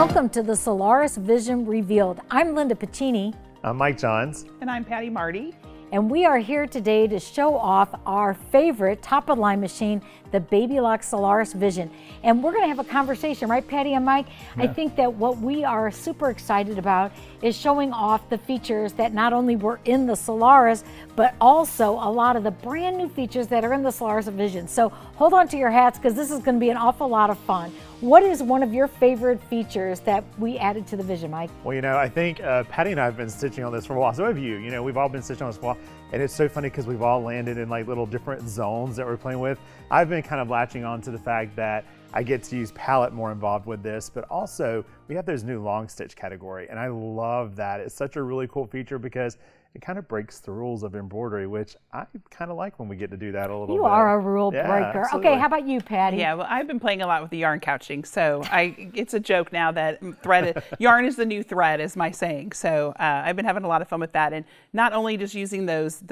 Welcome to the Solaris Vision Revealed. I'm Linda Pacini. I'm Mike Johns. And I'm Patty Marty. And we are here today to show off our favorite top-of-line machine, the Baby Lock Solaris Vision. And we're going to have a conversation, right, Patty and Mike? Yeah. I think that what we are super excited about is showing off the features that not only were in the Solaris, but also a lot of the brand new features that are in the Solaris Vision. So hold on to your hats because this is going to be an awful lot of fun. What is one of your favorite features that we added to the Vision, Mike? Well, I think Patty and I have been stitching on this for a while. So have you. We've all been stitching on this for a while. And it's so funny because we've all landed in like little different zones that we're playing with. I've been kind of latching on to the fact that I get to use palette more involved with this, but also we have those new long stitch category. And I love that. It's such a really cool feature because it kind of breaks the rules of embroidery, which I kind of like when we get to do that a little bit. You are a rule breaker. Absolutely. Okay, how about you, Patty? Yeah, well, I've been playing a lot with the yarn couching, so it's a joke now that yarn is the new thread, is my saying. So I've been having a lot of fun with that, and not only just using those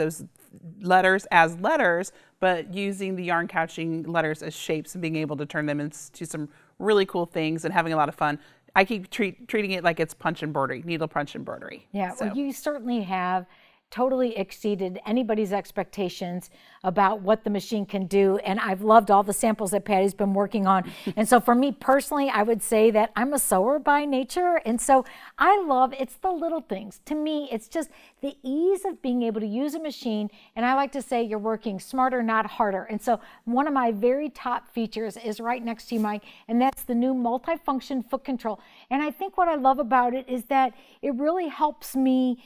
letters as letters, but using the yarn couching letters as shapes and being able to turn them into some really cool things and having a lot of fun. I keep treating it like it's punch embroidery, needle punch embroidery. Yeah, so. Well, you certainly have totally exceeded anybody's expectations about what the machine can do. And I've loved all the samples that Patty's been working on. And so for me personally, I would say that I'm a sewer by nature. And so I love, it's the little things. To me, it's just the ease of being able to use a machine. And I like to say you're working smarter, not harder. And so one of my very top features is right next to you, Mike, and that's the new multifunction foot control. And I think what I love about it is that it really helps me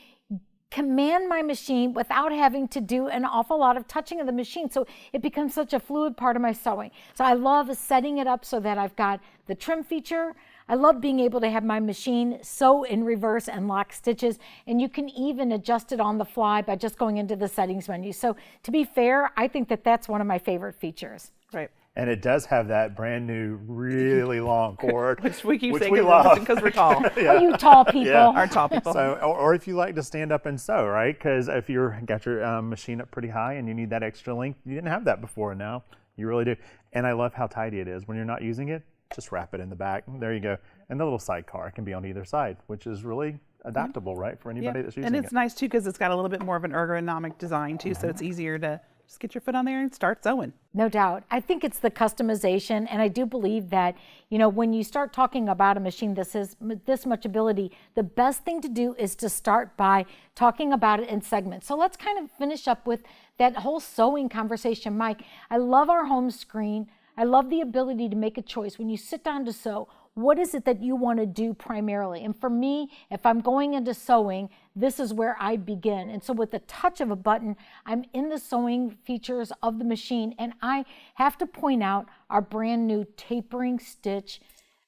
command my machine without having to do an awful lot of touching of the machine. So it becomes such a fluid part of my sewing. So I love setting it up so that I've got the trim feature. I love being able to have my machine sew in reverse and lock stitches. And you can even adjust it on the fly by just going into the settings menu. So to be fair, I think that that's one of my favorite features. Right. And it does have that brand new, really long cord, which we keep saying because we're tall. Yeah. Oh, you tall people. Yeah. Our tall people. So, or if you like to stand up and sew, right? Because if you're got your machine up pretty high and you need that extra length, you didn't have that before, and now you really do. And I love how tidy it is. When you're not using it, just wrap it in the back. There you go. And the little sidecar can be on either side, which is really adaptable, right, for anybody that's using it. And it's nice, too, because it's got a little bit more of an ergonomic design, too, so it's easier to just get your foot on there and start sewing. No doubt. I think it's the customization, and I do believe that, when you start talking about a machine that has this much ability, the best thing to do is to start by talking about it in segments. So let's kind of finish up with that whole sewing conversation, Mike. I love our home screen. I love the ability to make a choice. When you sit down to sew, what is it that you want to do primarily? And for me, if I'm going into sewing, this is where I begin. And so with the touch of a button, I'm in the sewing features of the machine. And I have to point out our brand new tapering stitch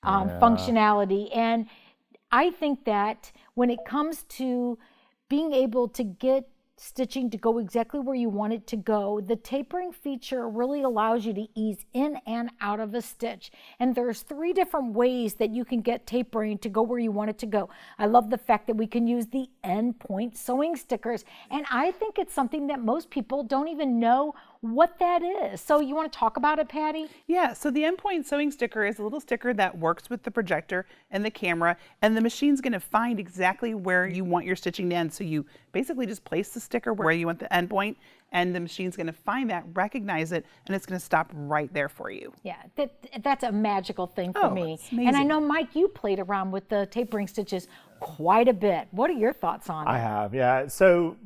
functionality. And I think that when it comes to being able to get stitching to go exactly where you want it to go, the tapering feature really allows you to ease in and out of a stitch. And there's 3 different ways that you can get tapering to go where you want it to go. I love the fact that we can use the end point sewing stickers. And I think it's something that most people don't even know what that is. So you want to talk about it, Patty? Yeah, so the endpoint sewing sticker is a little sticker that works with the projector and the camera, and the machine's going to find exactly where you want your stitching to end. So you basically just place the sticker where you want the endpoint, and the machine's going to find that, recognize it, and it's going to stop right there for you. Yeah, that's a magical thing for me. It's amazing. And I know, Mike, you played around with the tapering stitches quite a bit. What are your thoughts on it? I have, yeah. So,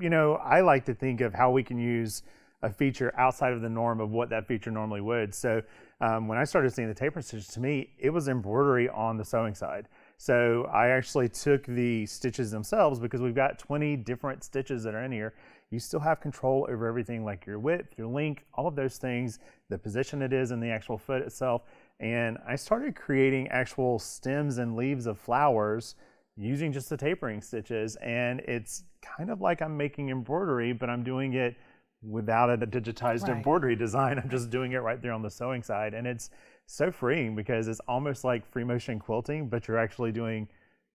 I like to think of how we can use a feature outside of the norm of what that feature normally would. So when I started seeing the tapering stitches, to me, it was embroidery on the sewing side. So I actually took the stitches themselves, because we've got 20 different stitches that are in here. You still have control over everything, like your width, your length, all of those things, the position it is in the actual foot itself. And I started creating actual stems and leaves of flowers using just the tapering stitches. And it's kind of like I'm making embroidery, but I'm doing it without a digitized embroidery design. I'm just doing it right there on the sewing side. And it's so freeing because it's almost like free motion quilting, but you're actually doing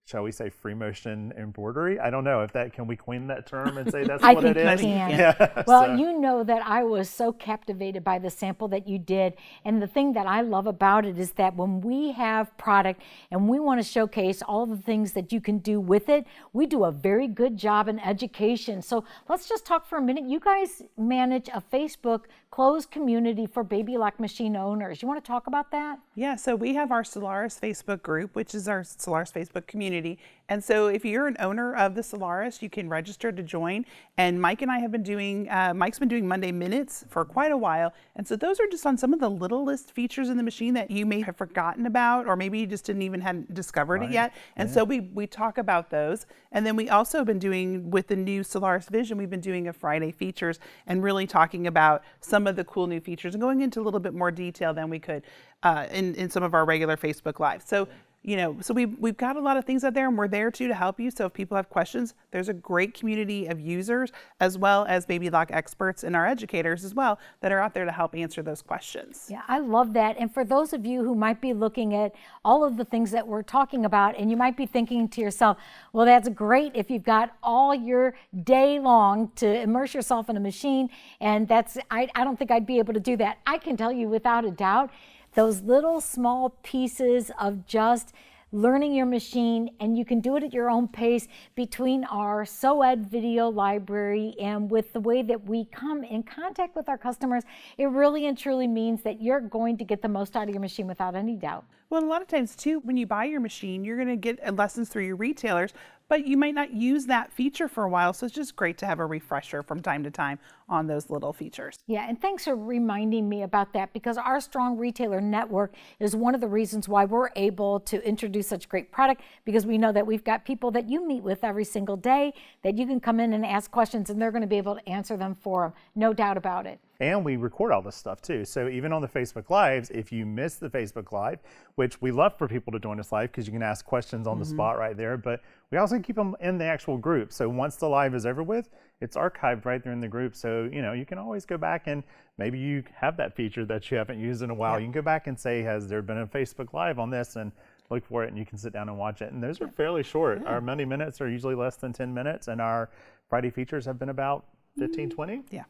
shall we say, free motion embroidery. I don't know if can we coin that term and say that's I what think it is? you can. Yeah. Well, So- you know that I was so captivated by the sample that you did. And the thing that I love about it is that when we have product and we want to showcase all the things that you can do with it, we do a very good job in education. So let's just talk for a minute. You guys manage a Facebook closed community for baby lock machine owners. You want to talk about that? Yeah, so we have our Solaris Facebook group, which is our Solaris Facebook community. And so if you're an owner of the Solaris, you can register to join. And Mike and I have been doing, Mike's been doing Monday Minutes for quite a while. And so those are just on some of the littlest features in the machine that you may have forgotten about, or maybe you just didn't even hadn't discovered it yet. And so we talk about those. And then we also have been doing, with the new Solaris Vision, we've been doing a Friday features and really talking about some of the cool new features and going into a little bit more detail than we could in some of our regular Facebook Live. So, so we've got a lot of things out there, and we're there too to help you. So if people have questions, there's a great community of users as well as baby lock experts and our educators as well that are out there to help answer those questions. Yeah, I love that. And for those of you who might be looking at all of the things that we're talking about, and you might be thinking to yourself, well, that's great if you've got all your day long to immerse yourself in a machine, and I don't think I'd be able to do that. I can tell you without a doubt, those little small pieces of just learning your machine, and you can do it at your own pace between our SoEd video library and with the way that we come in contact with our customers, it really and truly means that you're going to get the most out of your machine without any doubt. Well, a lot of times too, when you buy your machine, you're going to get lessons through your retailers, but you might not use that feature for a while. So it's just great to have a refresher from time to time on those little features. Yeah, and thanks for reminding me about that, because our strong retailer network is one of the reasons why we're able to introduce such great product, because we know that we've got people that you meet with every single day that you can come in and ask questions and they're going to be able to answer them for them. No doubt about it. And we record all this stuff too. So even on the Facebook Lives, if you miss the Facebook Live, which we love for people to join us live because you can ask questions on the spot right there, but we also keep them in the actual group. So once the live is over with, it's archived right there in the group. So, you can always go back and maybe you have that feature that you haven't used in a while. Yeah. You can go back and say, has there been a Facebook Live on this? And look for it and you can sit down and watch it. And those are fairly short. Our Monday Minutes are usually less than 10 minutes and our Friday features have been about 15, 20? Yeah.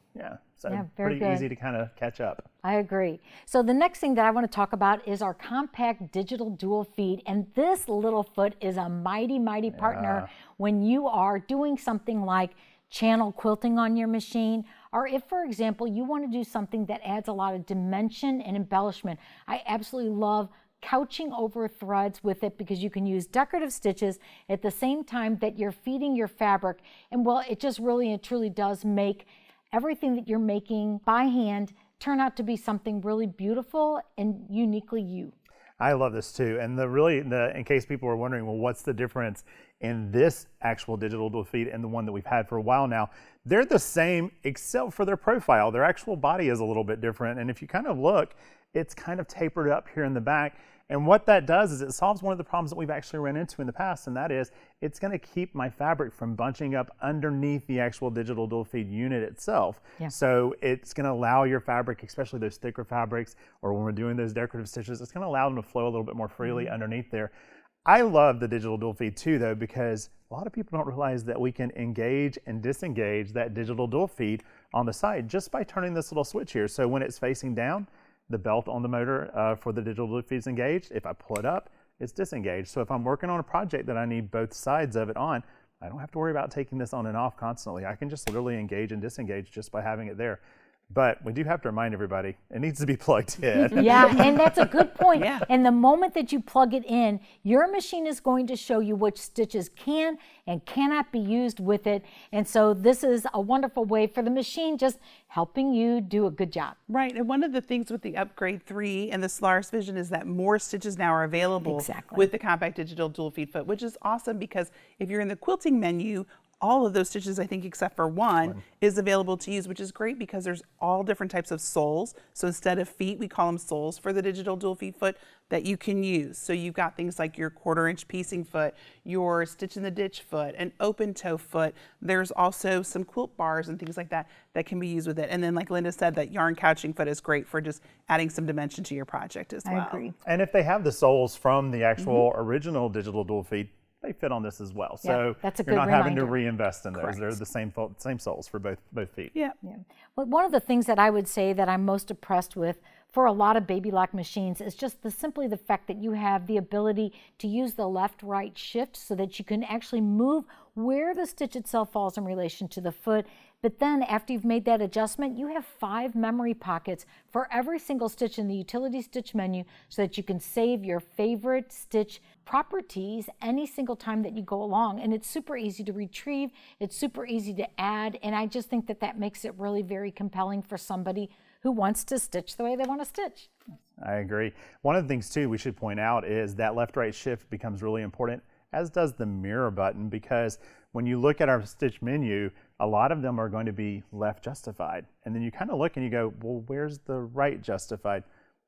So very pretty good. easy to kind of catch up. I agree. So the next thing that I want to talk about is our compact digital dual feed. And this little foot is a mighty, mighty partner when you are doing something like channel quilting on your machine, or if, for example, you want to do something that adds a lot of dimension and embellishment. I absolutely love couching over threads with it because you can use decorative stitches at the same time that you're feeding your fabric. And well, it just really and truly does make everything that you're making by hand turn out to be something really beautiful and uniquely you. I love this too. And in case people are wondering, well, what's the difference in this actual digital dual feed and the one that we've had for a while now? They're the same except for their profile. Their actual body is a little bit different. And if you kind of look, it's kind of tapered up here in the back. And what that does is it solves one of the problems that we've actually run into in the past, and that is it's going to keep my fabric from bunching up underneath the actual digital dual feed unit itself. Yeah. So it's going to allow your fabric, especially those thicker fabrics, or when we're doing those decorative stitches, it's going to allow them to flow a little bit more freely underneath there. I love the digital dual feed too, though, because a lot of people don't realize that we can engage and disengage that digital dual feed on the side just by turning this little switch here. So when it's facing down, the belt on the motor for the digital dual feed is engaged. If I pull it up, it's disengaged. So if I'm working on a project that I need both sides of it on, I don't have to worry about taking this on and off constantly. I can just literally engage and disengage just by having it there. But we do have to remind everybody, it needs to be plugged in. Yeah, and that's a good point. Yeah. And the moment that you plug it in, your machine is going to show you which stitches can and cannot be used with it. And so this is a wonderful way for the machine just helping you do a good job. Right, and one of the things with the Upgrade 3 and the Solaris Vision is that more stitches now are available with the compact digital dual feed foot, which is awesome because if you're in the quilting menu, all of those stitches, I think, except for one, is available to use, which is great because there's all different types of soles. So instead of feet, we call them soles for the digital dual feed foot that you can use. So you've got things like your 1/4 inch piecing foot, your stitch in the ditch foot, an open toe foot. There's also some quilt bars and things like that that can be used with it. And then like Linda said, that yarn couching foot is great for just adding some dimension to your project as well. I agree. And if they have the soles from the actual original digital dual feed, they fit on this as well. Yeah, So that's a you're good not having to reminder. reinvest in those. Correct. They're the same soles for both feet. Yeah. Well, one of the things that I would say that I'm most impressed with for a lot of baby lock machines is just simply the fact that you have the ability to use the left-right shift so that you can actually move where the stitch itself falls in relation to the foot. But then after you've made that adjustment, you have 5 memory pockets for every single stitch in the utility stitch menu so that you can save your favorite stitch properties any single time that you go along. And it's super easy to retrieve, it's super easy to add, and I just think that that makes it really very compelling for somebody who wants to stitch the way they want to stitch. I agree. One of the things too we should point out is that left-right shift becomes really important, as does the mirror button, because when you look at our stitch menu, a lot of them are going to be left justified. And then you kind of look and you go, well, where's the right justified?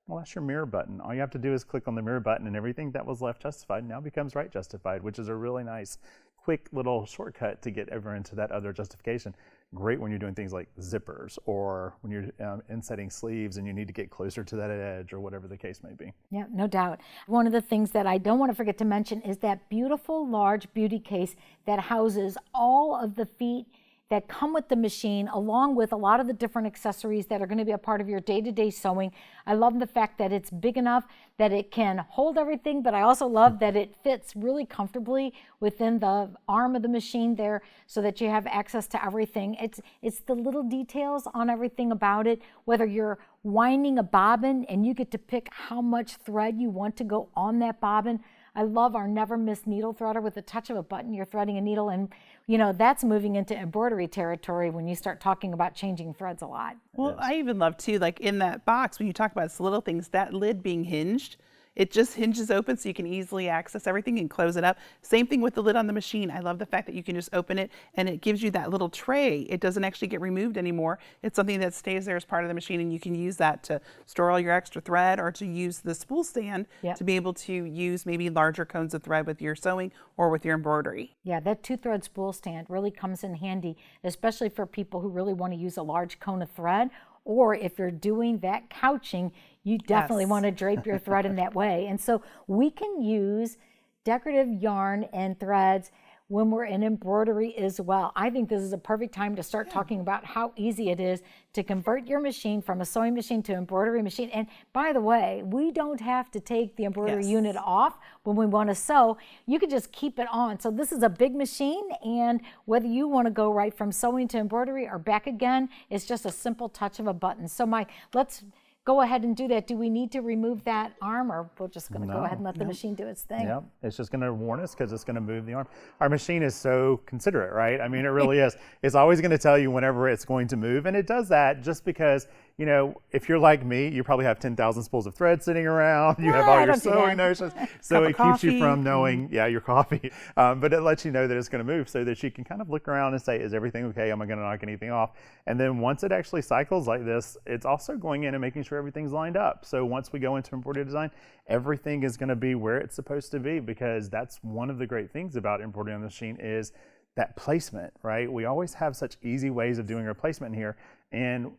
Well, that's your mirror button. All you have to do is click on the mirror button and everything that was left justified now becomes right justified, which is a really nice, quick little shortcut to get over into that other justification. Great when you're doing things like zippers or when you're insetting sleeves and you need to get closer to that edge or whatever the case may be. Yeah, no doubt. One of the things that I don't want to forget to mention is that beautiful large beauty case that houses all of the feet that come with the machine, along with a lot of the different accessories that are going to be a part of your day-to-day sewing. I love the fact that it's big enough that it can hold everything, but I also love that it fits really comfortably within the arm of the machine there so that you have access to everything. It's the little details on everything about it, whether you're winding a bobbin and you get to pick how much thread you want to go on that bobbin. I love our never miss needle threader. With the touch of a button, you're threading a needle, and you know that's moving into embroidery territory when you start talking about changing threads a lot. Well, I even love too, like in that box, when you talk about the little things, that lid being hinged, it just hinges open so you can easily access everything and close it up. Same thing with the lid on the machine. I love the fact that you can just open it and it gives you that little tray. It doesn't actually get removed anymore. It's something that stays there as part of the machine, and you can use that to store all your extra thread or to use the spool stand to be able to use maybe larger cones of thread with your sewing or with your embroidery. Yeah, that 2-thread spool stand really comes in handy, especially for people who really want to use a large cone of thread, or if you're doing that couching, you definitely want to drape your thread in that way. And so we can use decorative yarn and threads when we're in embroidery as well. I think this is a perfect time to start talking about how easy it is to convert your machine from a sewing machine to embroidery machine. And by the way, we don't have to take the embroidery unit off when we want to sew. You can just keep it on. So this is a big machine, and whether you want to go right from sewing to embroidery or back again, it's just a simple touch of a button. So Mike, let's go ahead and do that. Do we need to remove that arm, or we're just going to go ahead and let the machine do its thing? Yep, it's just going to warn us because it's going to move the arm. Our machine is so considerate, right? I mean, it really is. It's always going to tell you whenever it's going to move, and it does that just because, you know, if you're like me, you probably have 10,000 spools of thread sitting around. You have all your sewing notions, so it keeps you from knowing, your coffee. But it lets you know that it's going to move so that you can kind of look around and say, is everything okay? Am I going to knock anything off? And then once it actually cycles like this, it's also going in and making sure everything's lined up. So once we go into embroidery design, everything is going to be where it's supposed to be, because that's one of the great things about embroidery on the machine is that placement, right? We always have such easy ways of doing our placement here. And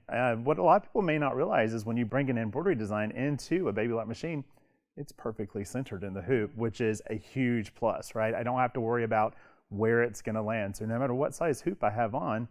what a lot of people may not realize is when you bring an embroidery design into a baby lock machine, it's perfectly centered in the hoop, which is a huge plus, right? I don't have to worry about where it's going to land. So no matter what size hoop I have on,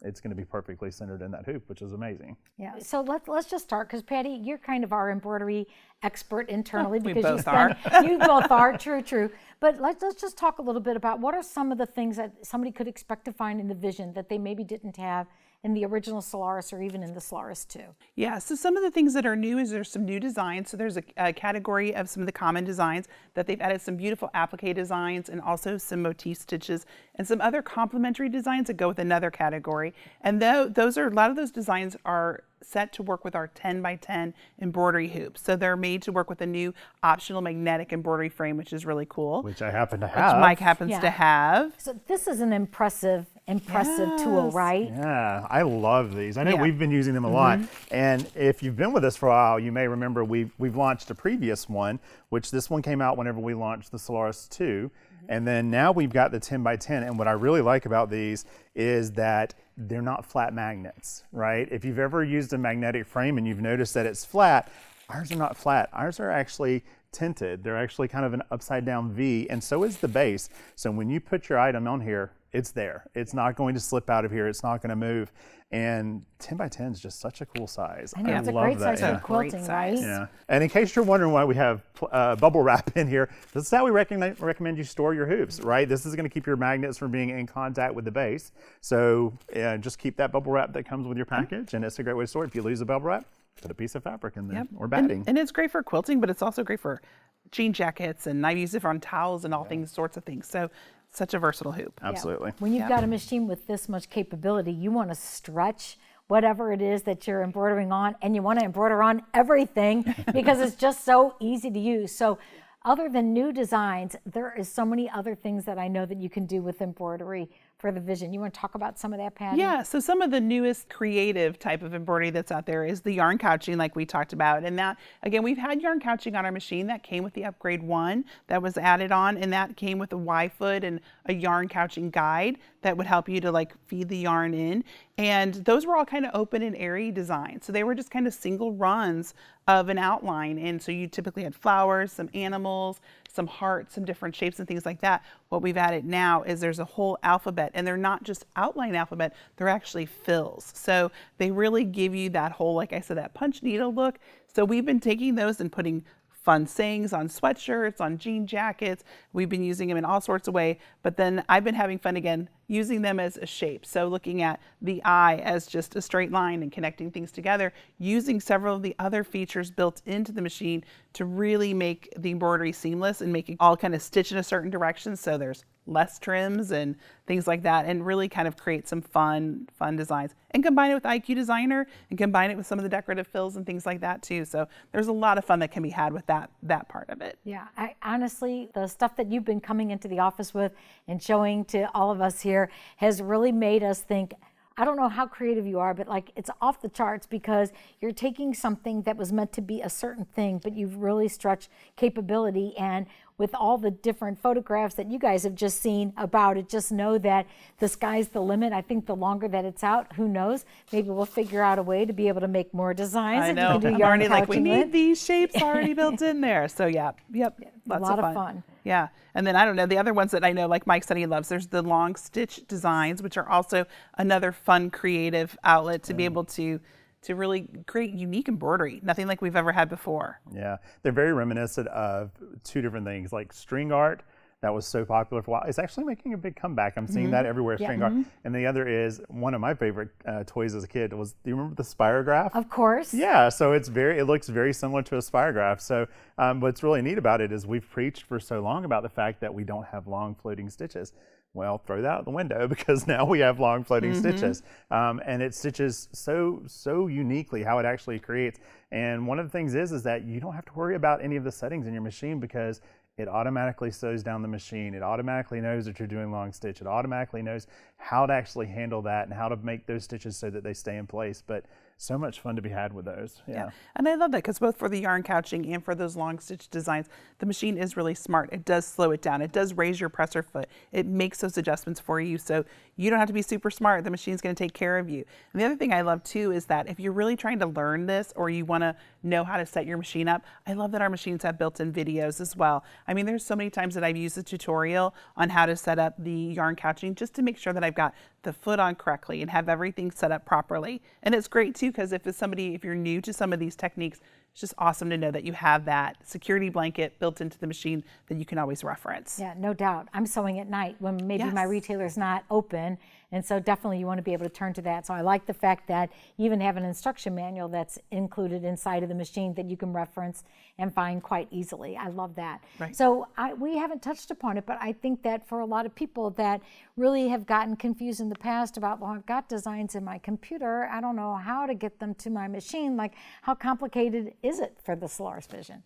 it's going to be perfectly centered in that hoop, which is amazing. Yeah. So let's just start, because Patty, you're kind of our embroidery expert internally, We because both are. You both are. True. But let's just talk a little bit about what are some of the things that somebody could expect to find in the Vision that they maybe didn't have in the original Solaris or even in the Solaris 2. Yeah, so some of the things that are new is there's some new designs. So there's a category of some of the common designs that they've added some beautiful applique designs and also some motif stitches and some other complementary designs that go with another category. And those are, a lot of those designs are set to work with our 10 by 10 embroidery hoops. So they're made to work with a new optional magnetic embroidery frame, which is really cool. Which I happen to have. Which Mike happens to have. So this is an impressive tool, right? Yeah, I love these. I know we've been using them a lot. And if you've been with us for a while, you may remember we've launched a previous one, which this one came out whenever we launched the Solaris 2. And then now we've got the 10 by 10. And what I really like about these is that they're not flat magnets, right? If you've ever used a magnetic frame and you've noticed that it's flat, ours are not flat. Ours are actually tinted. They're actually kind of an upside down V, and so is the base. So when you put your item on here, it's there. It's not going to slip out of here. It's not going to move. And 10 by 10 is just such a cool size. I know, it's a love great that. size for quilting, right? Yeah. And in case you're wondering why we have bubble wrap in here, this is how we recommend you store your hoops, right? This is going to keep your magnets from being in contact with the base. So just keep that bubble wrap that comes with your package, and it's a great way to store it. If you lose a bubble wrap, put a piece of fabric in there or batting. And it's great for quilting, but it's also great for jean jackets, and I've used it on towels and all things, sorts of things. So such a versatile hoop. Absolutely. When you've got a machine with this much capability, you want to stretch whatever it is that you're embroidering on, and you want to embroider on everything because it's just so easy to use. So other than new designs, there is so many other things that I know that you can do with embroidery for the Vision. You want to talk about some of that, Patty? Yeah, so some of the newest creative type of embroidery that's out there is the yarn couching, like we talked about. And that, again, we've had yarn couching on our machine. That came with the Upgrade 1 that was added on, and that came with a Y-foot and a yarn couching guide that would help you to like feed the yarn in. And those were all kind of open and airy designs. So they were just kind of single runs of an outline. And so you typically had flowers, some animals, some hearts, some different shapes and things like that. What we've added now is there's a whole alphabet, and they're not just outline alphabet, they're actually fills. So they really give you that whole, like I said, that punch needle look. So we've been taking those and putting fun sayings on sweatshirts, on jean jackets. We've been using them in all sorts of ways, but then I've been having fun again using them as a shape. So looking at the eye as just a straight line and connecting things together, using several of the other features built into the machine to really make the embroidery seamless and make it all kind of stitch in a certain direction. So there's less trims and things like that, and really kind of create some fun designs, and combine it with IQ Designer and combine it with some of the decorative fills and things like that too. So there's a lot of fun that can be had with that part of it. Yeah, I honestly, the stuff that you've been coming into the office with and showing to all of us here has really made us think, I don't know how creative you are, but like it's off the charts, because you're taking something that was meant to be a certain thing, but you've really stretched capability. And with all the different photographs that you guys have just seen about it, just know that the sky's the limit. I think the longer that it's out, who knows, maybe we'll figure out a way to be able to make more designs. I know. You can do I'm yarn already like, we couching need with. these shapes already built in there. So yep, a lot of fun. Yeah, and then I don't know, the other ones that I know, like Mike said he loves, there's the long stitch designs, which are also another fun creative outlet to be able to really create unique embroidery, nothing like we've ever had before. Yeah, they're very reminiscent of two different things, like string art that was so popular for a while. It's actually making a big comeback. I'm seeing that everywhere, string art. And the other is one of my favorite toys as a kid was, do you remember the spirograph? Of course. Yeah, so it looks very similar to a spirograph. So what's really neat about it is we've preached for so long about the fact that we don't have long floating stitches. Well, throw that out the window, because now we have long floating stitches, and it stitches so uniquely how it actually creates. And one of the things is that you don't have to worry about any of the settings in your machine, because it automatically slows down the machine. It automatically knows that you're doing long stitch. It automatically knows how to actually handle that and how to make those stitches so that they stay in place. But so much fun to be had with those. Yeah. And I love that, because both for the yarn couching and for those long stitch designs, the machine is really smart. It does slow it down. It does raise your presser foot. It makes those adjustments for you. So you don't have to be super smart. The machine's going to take care of you. And the other thing I love too is that if you're really trying to learn this, or you want to know how to set your machine up, I love that our machines have built-in videos as well. I mean, there's so many times that I've used a tutorial on how to set up the yarn couching just to make sure that I've got the foot on correctly and have everything set up properly. And it's great too, because if you're new to some of these techniques, it's just awesome to know that you have that security blanket built into the machine that you can always reference. Yeah, no doubt. I'm sewing at night when maybe my retailer's not open, and so definitely you want to be able to turn to that. So I like the fact that you even have an instruction manual that's included inside of the machine that you can reference and find quite easily. I love that. Right. So we haven't touched upon it, but I think that for a lot of people that really have gotten confused in the past about, well, I've got designs in my computer, I don't know how to get them to my machine, like how complicated is it for the Solaris Vision?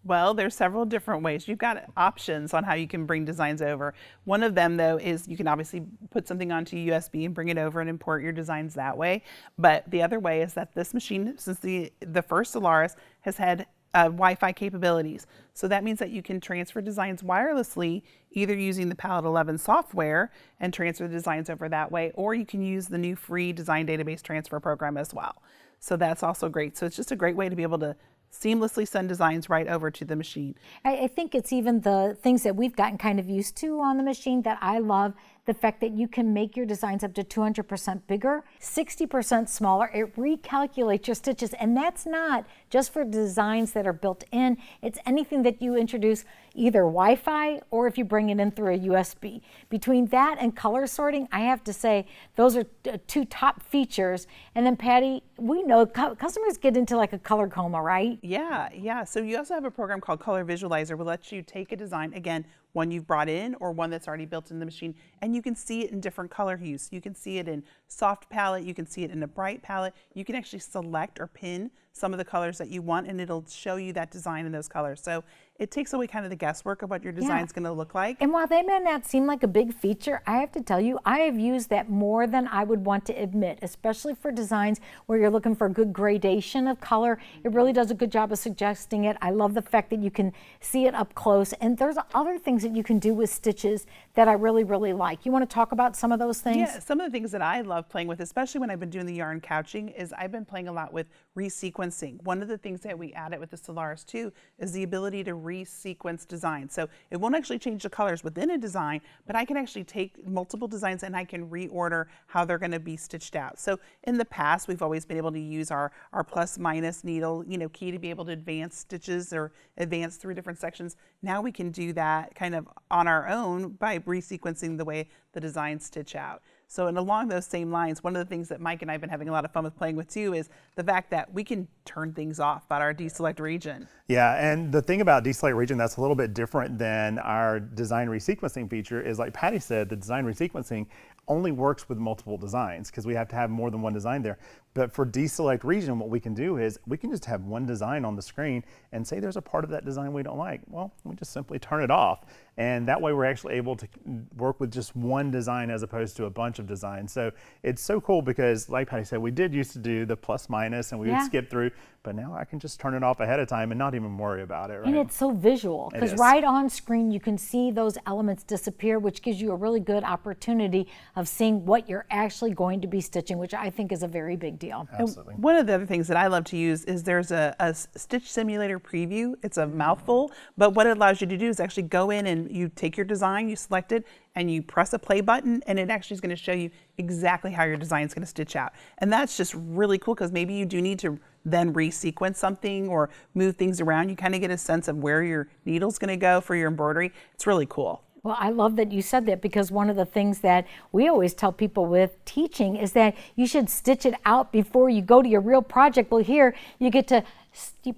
Well, there's several different ways. You've got options on how you can bring designs over. One of them, though, is you can obviously put something onto USB and bring it over and import your designs that way. But the other way is that this machine, since the first Solaris, has had Wi-Fi capabilities. So that means that you can transfer designs wirelessly, either using the Palette 11 software and transfer the designs over that way, or you can use the new free design database transfer program as well. So that's also great. So it's just a great way to be able to seamlessly send designs right over to the machine. I think it's even the things that we've gotten kind of used to on the machine that I love. The fact that you can make your designs up to 200% bigger, 60% smaller. It recalculates your stitches, and that's not just for designs that are built in. It's anything that you introduce, either Wi-Fi or if you bring it in through a USB. Between that and color sorting, I have to say those are two top features. And then Patty, we know customers get into like a color coma, right? Yeah. So you also have a program called Color Visualizer, which lets you take a design, again, one you've brought in or one that's already built in the machine, and you can see it in different color hues. You can see it in soft palette, you can see it in a bright palette. You can actually select or pin some of the colors that you want, and it'll show you that design in those colors. So it takes away kind of the guesswork of what your design's going to look like. And while that may not seem like a big feature, I have to tell you, I have used that more than I would want to admit, especially for designs where you're looking for a good gradation of color. It really does a good job of suggesting it. I love the fact that you can see it up close. And there's other things that you can do with stitches that I really, really like. You want to talk about some of those things? Yeah, some of the things that I love playing with, especially when I've been doing the yarn couching, is I've been playing a lot with resequencing. One of the things that we added with the Solaris 2 is the ability to resequence designs. So it won't actually change the colors within a design, but I can actually take multiple designs and I can reorder how they're going to be stitched out. So in the past, we've always been able to use our plus minus needle, key to be able to advance stitches or advance through different sections. Now we can do that kind of on our own by resequencing the way the designs stitch out. So, and along those same lines, one of the things that Mike and I have been having a lot of fun with playing with too is the fact that we can turn things off about our deselect region. Yeah, and the thing about deselect region that's a little bit different than our design resequencing feature is, like Patty said, the design resequencing only works with multiple designs because we have to have more than one design there. But for deselect region, what we can do is we can just have one design on the screen and say there's a part of that design we don't like. Well, we just simply turn it off. And that way we're actually able to work with just one design as opposed to a bunch of designs. So it's so cool because, like Patty said, we did used to do the plus minus and we would skip through, but now I can just turn it off ahead of time and not even worry about it, right? And it's so visual because right on screen you can see those elements disappear, which gives you a really good opportunity of seeing what you're actually going to be stitching, which I think is a very big deal. Absolutely. And one of the other things that I love to use is there's a stitch simulator preview. It's a mouthful, but what it allows you to do is actually go in and you take your design, you select it, and you press a play button, and it actually is going to show you exactly how your design is going to stitch out. And that's just really cool because maybe you do need to then resequence something or move things around. You kind of get a sense of where your needle's going to go for your embroidery. It's really cool. Well, I love that you said that because one of the things that we always tell people with teaching is that you should stitch it out before you go to your real project. Well, here you get to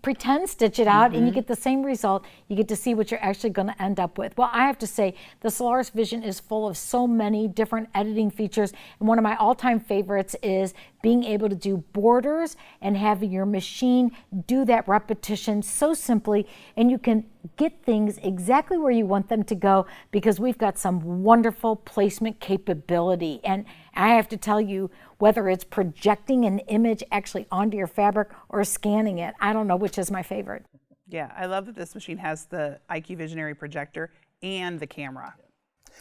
pretend stitch it out and you get the same result. You get to see what you're actually going to end up with. Well, I have to say the Solaris Vision is full of so many different editing features, and one of my all-time favorites is being able to do borders and having your machine do that repetition so simply, and you can get things exactly where you want them to go because we've got some wonderful placement capability. And I have to tell you, whether it's projecting an image actually onto your fabric or scanning it, I don't know which is my favorite. Yeah, I love that this machine has the IQ Visionary projector and the camera.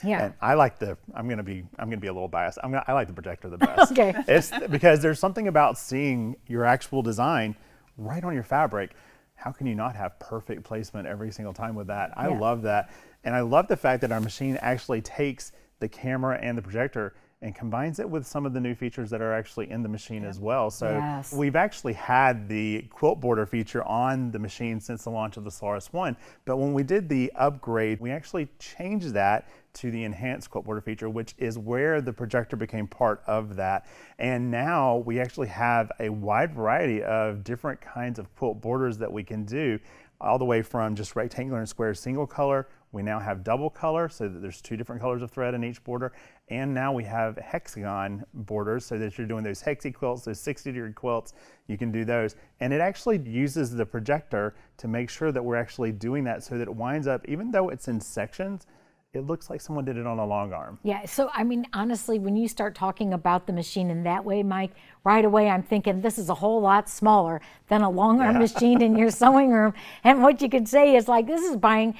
Yeah. And I like I'm gonna be a little biased. I like the projector the best. Okay. It's because there's something about seeing your actual design right on your fabric. How can you not have perfect placement every single time with that? I love that. And I love the fact that our machine actually takes the camera and the projector and combines it with some of the new features that are actually in the machine as well. So we've actually had the quilt border feature on the machine since the launch of the Solaris 1, but when we did the upgrade, we actually changed that to the enhanced quilt border feature, which is where the projector became part of that. And now we actually have a wide variety of different kinds of quilt borders that we can do, all the way from just rectangular and square single color. We now have double color, so that there's 2 different colors of thread in each border. And now we have hexagon borders, so that if you're doing those hexi quilts, those 60-degree quilts, you can do those. And it actually uses the projector to make sure that we're actually doing that so that it winds up, even though it's in sections, it looks like someone did it on a long arm. Yeah, so I mean, honestly, when you start talking about the machine in that way, Mike, right away I'm thinking this is a whole lot smaller than a long arm machine in your sewing room. And what you could say is like, this is buying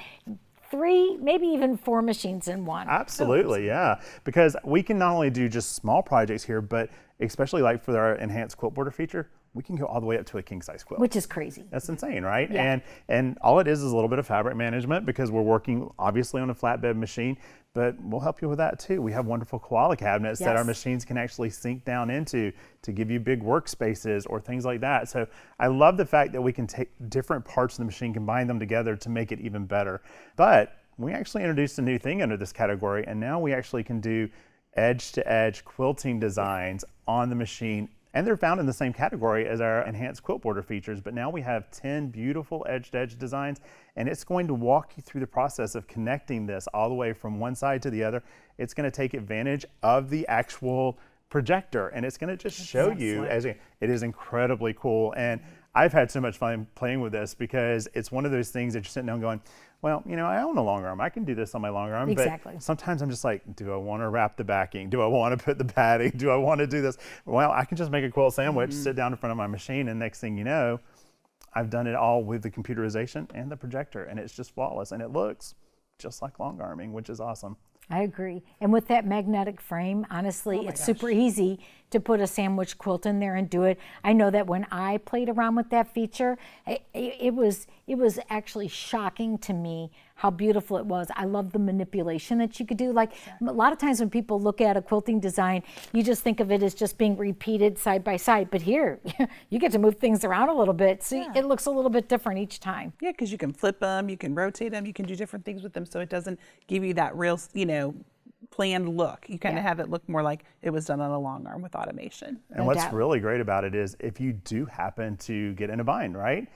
3, maybe even 4 machines in one. Absolutely, yeah. Because we can not only do just small projects here, but especially like for our enhanced quilt border feature, we can go all the way up to a king size quilt. Which is crazy. That's insane, right? Yeah. And all it is a little bit of fabric management because we're working obviously on a flatbed machine, but we'll help you with that too. We have wonderful koala cabinets that our machines can actually sink down into to give you big workspaces or things like that. So I love the fact that we can take different parts of the machine, combine them together to make it even better. But we actually introduced a new thing under this category, and now we actually can do edge-to-edge quilting designs on the machine, and they're found in the same category as our enhanced quilt border features, but now we have 10 beautiful edge-to-edge designs, and it's going to walk you through the process of connecting this all the way from one side to the other. It's going to take advantage of the actual projector, and it's going to just show you as it is incredibly cool. And I've had so much fun playing with this because it's one of those things that you're sitting down going, well, you know, I own a long arm. I can do this on my long arm. Exactly. But sometimes I'm just like, do I want to wrap the backing? Do I want to put the padding? Do I want to do this? Well, I can just make a quilt sandwich, sit down in front of my machine, and next thing you know, I've done it all with the computerization and the projector, and it's just flawless, and it looks just like long arming, which is awesome. I agree. And with that magnetic frame, honestly, it's super easy to put a sandwich quilt in there and do it. I know that when I played around with that feature, it was actually shocking to me how beautiful it was. I love the manipulation that you could do. Like a lot of times when people look at a quilting design, you just think of it as just being repeated side by side. But here, you get to move things around a little bit. So it looks a little bit different each time. Yeah, because you can flip them, you can rotate them, you can do different things with them, so it doesn't give you that real, you know, planned look. You kind of have it look more like it was done on a long arm with automation. And what's really great about it is if you do happen to get in a bind, right?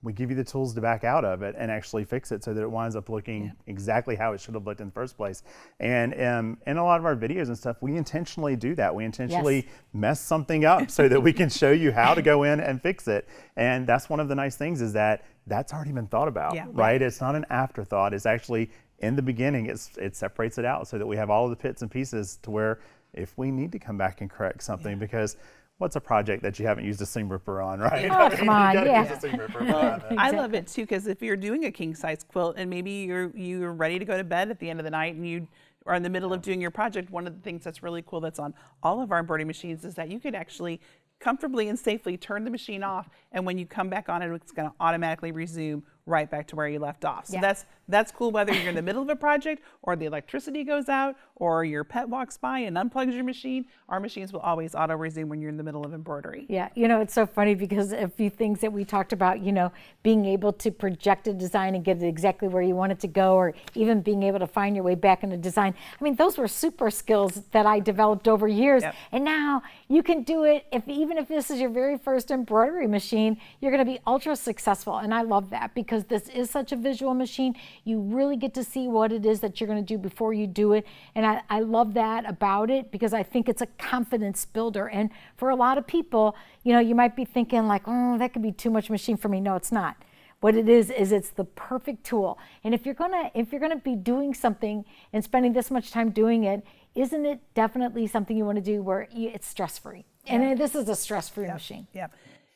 We give you the tools to back out of it and actually fix it so that it winds up looking exactly how it should have looked in the first place. And in a lot of our videos and stuff, we intentionally do that. We intentionally mess something up so that we can show you how to go in and fix it. And that's one of the nice things is that that's already been thought about, right? It's not an afterthought. It's actually in the beginning, it separates it out so that we have all of the bits and pieces to where if we need to come back and correct something, because what's a project that you haven't used a seam ripper on, right? Oh, come on, I love it too, because if you're doing a king size quilt and maybe you're ready to go to bed at the end of the night and you are in the middle of doing your project, one of the things that's really cool that's on all of our embroidery machines is that you could actually comfortably and safely turn the machine off, and when you come back on it, it's going to automatically resume right back to where you left off. So that's cool whether you're in the middle of a project or the electricity goes out or your pet walks by and unplugs your machine. Our machines will always auto resume when you're in the middle of embroidery. Yeah, you know, it's so funny because a few things that we talked about, you know, being able to project a design and get it exactly where you want it to go, or even being able to find your way back in a design. I mean, those were super skills that I developed over years. And now you can do it even if this is your very first embroidery machine, you're going to be ultra successful. And I love that because this is such a visual machine. You really get to see what it is that you're going to do before you do it. And I love that about it because I think it's a confidence builder. And for a lot of people, you know, you might be thinking like, oh, that could be too much machine for me. No, it's not. What it is it's the perfect tool. And if you're gonna be doing something and spending this much time doing it, isn't it definitely something you want to do where it's stress-free? And this is a stress-free machine. Yeah.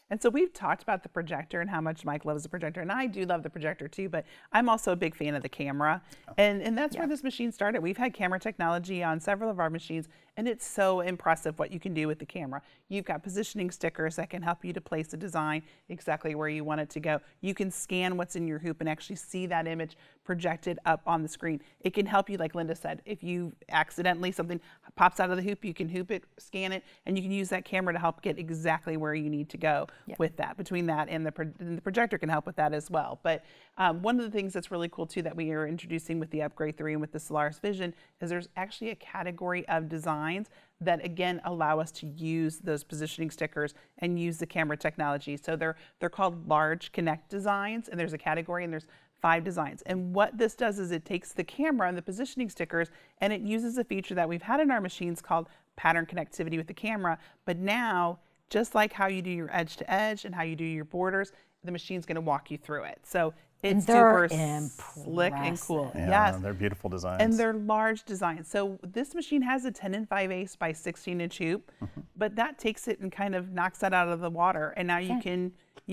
And so we've talked about the projector and how much Mike loves the projector, and I do love the projector too, but I'm also a big fan of the camera. And that's where this machine started. We've had camera technology on several of our machines, and it's so impressive what you can do with the camera. You've got positioning stickers that can help you to place a design exactly where you want it to go. You can scan what's in your hoop and actually see that image projected up on the screen. It can help you, like Linda said, if you accidentally, something pops out of the hoop, you can hoop it, scan it, and you can use that camera to help get exactly where you need to go with that. Between that and the projector can help with that as well. But one of the things that's really cool too that we are introducing with the Upgrade 3 and with the Solaris Vision is there's actually a category of designs that again allow us to use those positioning stickers and use the camera technology. So they're called large connect designs, and there's a category and there's 5 designs. And what this does is it takes the camera and the positioning stickers and it uses a feature that we've had in our machines called pattern connectivity with the camera. But now, just like how you do your edge to edge and how you do your borders, the machine's going to walk you through it. So it's super slick and cool. Yeah, they're beautiful designs. And they're large designs. So this machine has a 10 5/8 by 16-inch hoop, but that takes it and kind of knocks that out of the water. And now you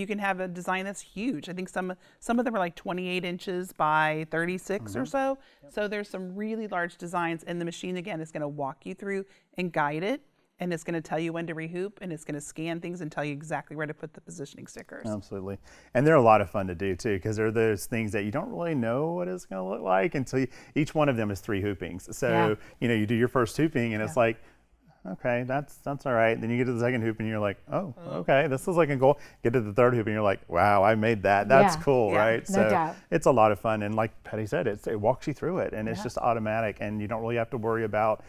can have a design that's huge. I think some of them are like 28 inches by 36 or so. So there's some really large designs, and the machine again is going to walk you through and guide it. and it's going to tell you when to rehoop, and it's going to scan things and tell you exactly where to put the positioning stickers. Absolutely. And they're a lot of fun to do too, because they're those things that you don't really know what it's going to look like until each one of them is 3 hoopings. So, you do your first hooping and it's like, okay, that's all right. Then you get to the second hoop and you're like, oh, okay, this is like a goal. Get to the third hoop and you're like, wow, I made that. That's cool, right? No doubt. It's a lot of fun. And like Patty said, it walks you through it, and it's just automatic, and you don't really have to worry about,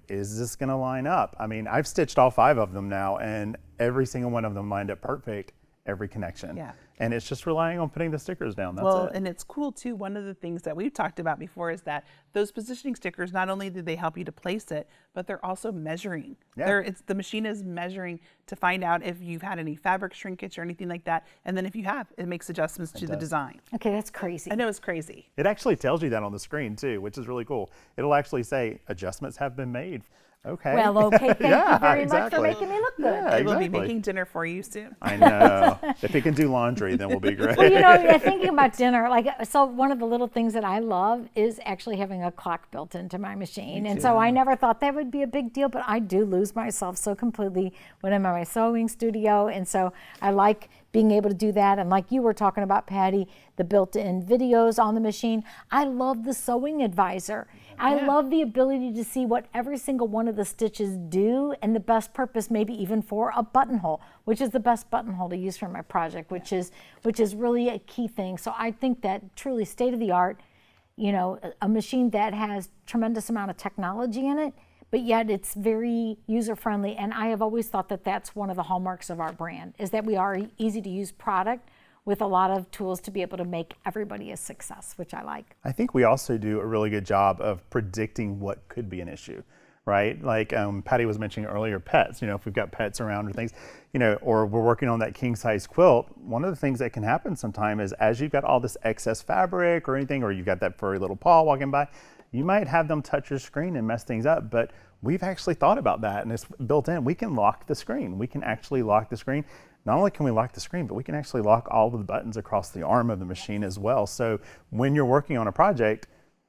is this going to line up? I mean, I've stitched all 5 of them now, and every single one of them lined up perfect, every connection. Yeah. And it's just relying on putting the stickers down. That's it. And it's cool too. One of the things that we've talked about before is that those positioning stickers, not only do they help you to place it, but they're also measuring. Yeah. The machine is measuring to find out if you've had any fabric shrinkage or anything like that. And then if you have, it makes adjustments to the design. Okay, that's crazy. I know, it's crazy. It actually tells you that on the screen too, which is really cool. It'll actually say adjustments have been made. Okay. Well, okay, thank you very much for exactly. making me look good. Yeah, We'll be exactly. making dinner for you soon. I know. If it can do laundry, then we'll be great. Well, thinking about dinner, so one of the little things that I love is actually having a clock built into my machine. And so I never thought that would be a big deal, but I do lose myself so completely when I'm in my sewing studio. And so I like being able to do that. And like you were talking about, Patty, the built-in videos on the machine. I love the sewing advisor. I love the ability to see what every single one of the stitches do, and the best purpose maybe even for a buttonhole, which is the best buttonhole to use for my project, which is really a key thing. So I think that truly state of the art, a machine that has tremendous amount of technology in it, but yet it's very user-friendly. And I have always thought that that's one of the hallmarks of our brand, is that we are easy to use product with a lot of tools to be able to make everybody a success, which I like. I think we also do a really good job of predicting what could be an issue, right? Like Patty was mentioning earlier, pets, if we've got pets around or things, or we're working on that king size quilt, one of the things that can happen sometime is as you've got all this excess fabric or anything, or you've got that furry little paw walking by, you might have them touch your screen and mess things up, but we've actually thought about that, and it's built in. We can lock the screen. We can actually lock the screen. Not only can we lock the screen, but we can actually lock all of the buttons across the arm of the machine as well. So when you're working on a project,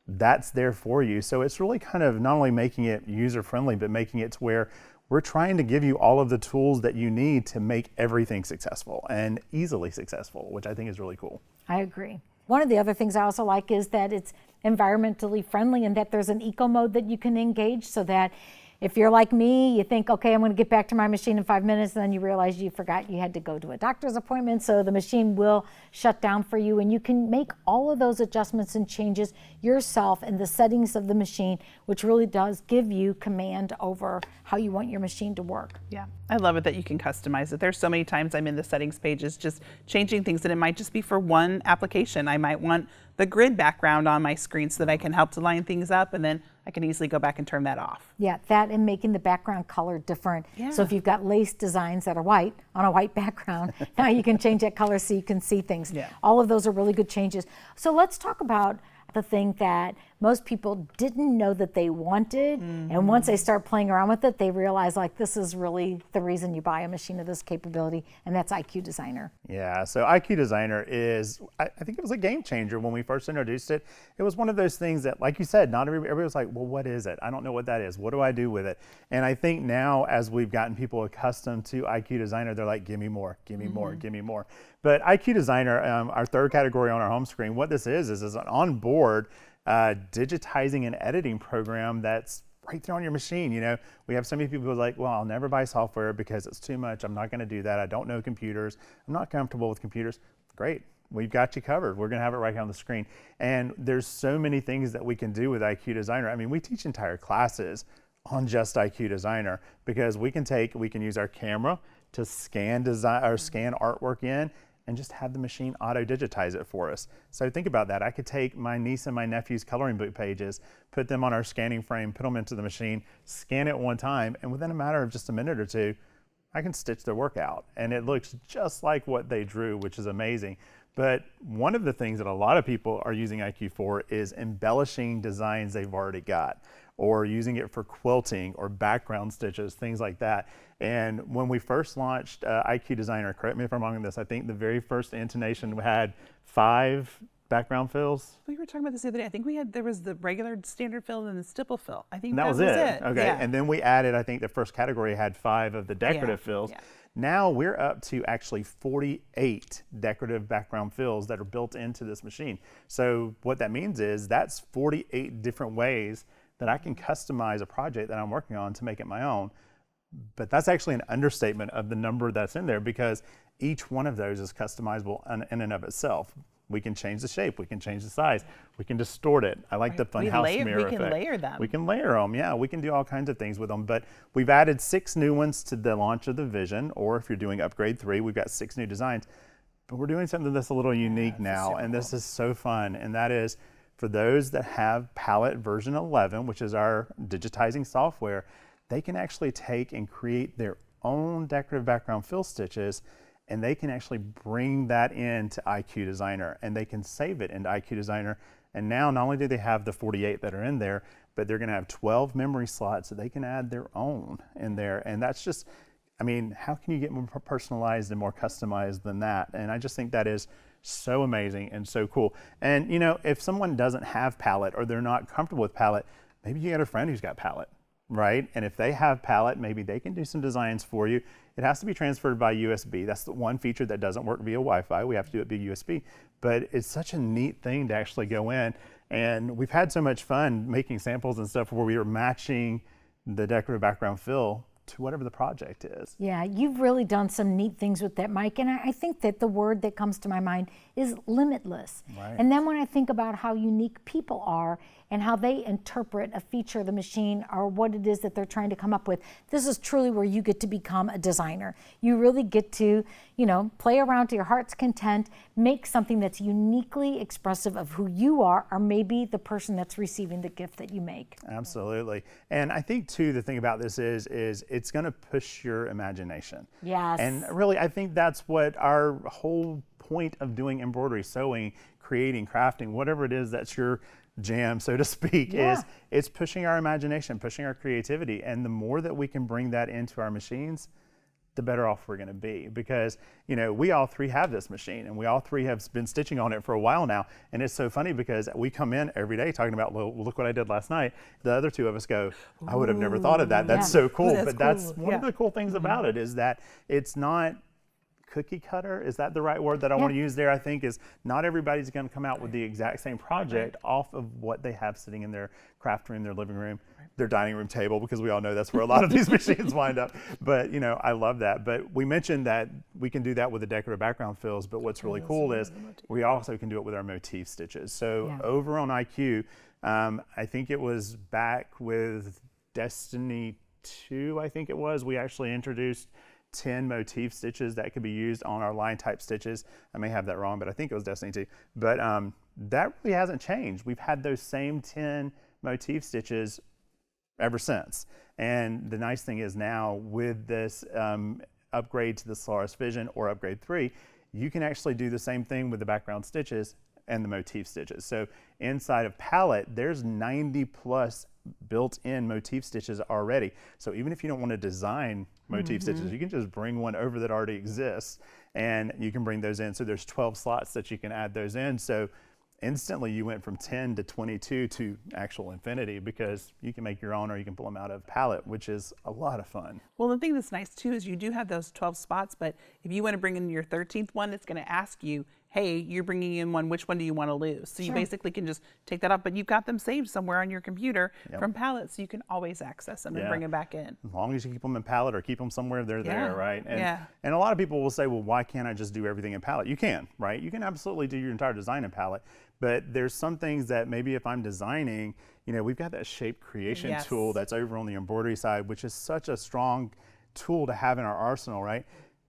that's there for you. So it's really kind of not only making it user-friendly, but making it to where we're trying to give you all of the tools that you need to make everything successful and easily successful, which I think is really cool. I agree. One of the other things I also like is that it's environmentally friendly, and that there's an eco mode that you can engage, so that if you're like me, you think, okay, I'm going to get back to my machine in 5 minutes, and then you realize you forgot you had to go to a doctor's appointment, so the machine will shut down for you, and you can make all of those adjustments and changes yourself in the settings of the machine, which really does give you command over how you want your machine to work. Yeah, I love it that you can customize it. There's so many times I'm in the settings pages just changing things, and it might just be for one application. I might want the grid background on my screen so that I can help to line things up, and then I can easily go back and turn that off. Yeah, that and making the background color different. Yeah. So if you've got lace designs that are white on a white background, now you can change that color so you can see things. Yeah. All of those are really good changes. So let's talk about the thing that most people didn't know that they wanted, and once they start playing around with it, they realize like this is really the reason you buy a machine of this capability, and that's IQ Designer. Yeah, so IQ Designer is, I think it was a game changer when we first introduced it. It was one of those things that, like you said, not everybody was like, well, what is it? I don't know what that is. What do I do with it? And I think now, as we've gotten people accustomed to IQ Designer, they're like, give me more, give me more, give me more. But IQ Designer, our third category on our home screen, what this is an onboard digitizing and editing program that's right there on your machine. We have so many people who are like, well, I'll never buy software because it's too much. I'm not going to do that. I don't know computers. I'm not comfortable with computers. Great. We've got you covered. We're going to have it right here on the screen. And there's so many things that we can do with IQ Designer. I mean, we teach entire classes on just IQ Designer because we can use our camera to scan artwork in and just have the machine auto-digitize it for us. So think about that. I could take my niece and my nephew's coloring book pages, put them on our scanning frame, put them into the machine, scan it one time, and within a matter of just a minute or two, I can stitch their work out. And it looks just like what they drew, which is amazing. But one of the things that a lot of people are using IQ for is embellishing designs they've already got, or using it for quilting or background stitches, things like that. And when we first launched IQ Designer, correct me if I'm wrong on this, I think the very first intonation had 5 background fills. We were talking about this the other day. I think there was the regular standard fill and the stipple fill. I think And that was it. Okay. Yeah. And then we added, I think the first category had 5 of the decorative fills. Yeah. Now we're up to actually 48 decorative background fills that are built into this machine. So what that means is that's 48 different ways that I can customize a project that I'm working on to make it my own. But that's actually an understatement of the number that's in there, because each one of those is customizable in and of itself. We can change the shape, we can change the size, we can distort it. I like the funhouse mirror effect. We can layer them. We can layer them, yeah. We can do all kinds of things with them. But we've added 6 new ones to the launch of the Vision, or if you're doing upgrade 3, we've got 6 new designs. But we're doing something that's a little unique now, and this is so fun. And that is for those that have Palette version 11, which is our digitizing software, they can actually take and create their own decorative background fill stitches, and they can actually bring that into IQ Designer, and they can save it into IQ Designer. And now not only do they have the 48 that are in there, but they're gonna have 12 memory slots so they can add their own in there. And that's just, I mean, how can you get more personalized and more customized than that? And I just think that is so amazing and so cool. And you know, if someone doesn't have Palette or they're not comfortable with Palette, maybe you got a friend who's got Palette, right? And if they have Palette, maybe they can do some designs for you. It has to be transferred by USB. That's the one feature that doesn't work via Wi-Fi. We have to do it via USB. But it's such a neat thing to actually go in. And we've had so much fun making samples and stuff where we are matching the decorative background fill to whatever the project is. Yeah, you've really done some neat things with that, Mike. And I think that the word that comes to my mind is limitless. Right. And then when I think about how unique people are and how they interpret a feature of the machine or what it is that they're trying to come up with, this is truly where you get to become a designer. You really get to, you know, play around to your heart's content, make something that's uniquely expressive of who you are, or maybe the person that's receiving the gift that you make. Absolutely. And I think too, the thing about this is it's gonna push your imagination. Yes. And really, I think that's what our whole point of doing embroidery, sewing, creating, crafting, whatever it is that's your jam, so to speak, is it's pushing our imagination, pushing our creativity. And the more that we can bring that into our machines, the better off we're going to be. Because, you know, we all 3 have this machine, and we all 3 have been stitching on it for a while now. And it's so funny because we come in every day talking about, well, look what I did last night. The other 2 of us go, I would have never thought of that. That's so cool. That's one of the cool things about it, is that it's not cookie cutter. Is that the right word that I want to use there? I think is not everybody's going to come out with the exact same project off of what they have sitting in their craft room, their living room, their dining room table, because we all know that's where a lot of these machines wind up. But you know, I love that. But we mentioned that we can do that with the decorative background fills, but what's really cool is we also can do it with our motif stitches. So over on IQ, I think it was back with Destiny 2, I think it was, we actually introduced 10 motif stitches that could be used on our line type stitches. I may have that wrong, but I think it was Destiny 2. But that really hasn't changed. We've had those same 10 motif stitches ever since. And the nice thing is now with this upgrade to the Solaris Vision or upgrade 3, you can actually do the same thing with the background stitches and the motif stitches. So inside of Palette, there's 90 plus built-in motif stitches already. So even if you don't want to design motif stitches, you can just bring one over that already exists, and you can bring those in. So there's 12 slots that you can add those in. So instantly you went from 10 to 22 to actual infinity, because you can make your own or you can pull them out of Palette, which is a lot of fun. Well, the thing that's nice too is you do have those 12 spots, but if you want to bring in your 13th one, it's going to ask you, hey, you're bringing in one, which one do you want to lose? So you basically can just take that up, but you've got them saved somewhere on your computer from Palette, so you can always access them and bring them back in. As long as you keep them in Palette or keep them somewhere, they're there, right? And a lot of people will say, well, why can't I just do everything in Palette? You can, right? You can absolutely do your entire design in Palette, but there's some things that maybe if I'm designing, you know, we've got that shape creation tool that's over on the embroidery side, which is such a strong tool to have in our arsenal, right?